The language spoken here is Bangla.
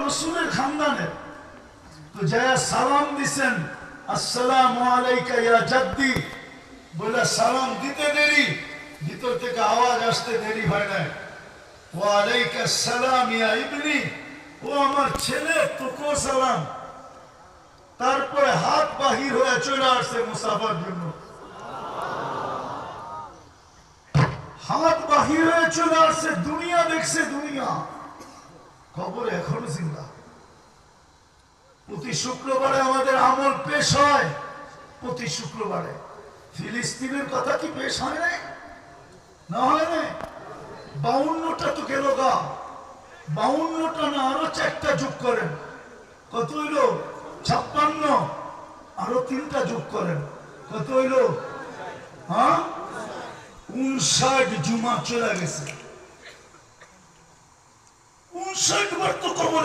রসুলের খানদানের, তো যায়া সালাম দিছেন, আসসালামু আলাইকা ইয়া জাদ্দি বলে সালাম দিতে দেরি, ভিতর থেকে আওয়াজ আসতে দেরি হয় না, ওয়া আলাইকা আসসালাম ইয়া ইবনি, ও আমার ছেলে তোকেও সালাম। তারপরে হাত বাহির হয়ে চলে আসছে মুসাফার জন্য, হাত বাহির হয়ে চলে আসছে, দুনিয়া দেখছে, দুনিয়া খবর এখনো জিন্দা। প্রতি শুক্রবারে আমাদের আমল পেশ হয়, প্রতি শুক্রবারে। ফিলিস্তিনের কথা কি পেশ হয় না? না হয় না? 52টা তো গেল গা, 52টা না আরো 4টা যোগ করেন, কত হইল? 56। আরো 3টা যোগ করেন, কত হইল? হ্যাঁ, 59 জুমা চলে গেছে। 59 বার তো কবর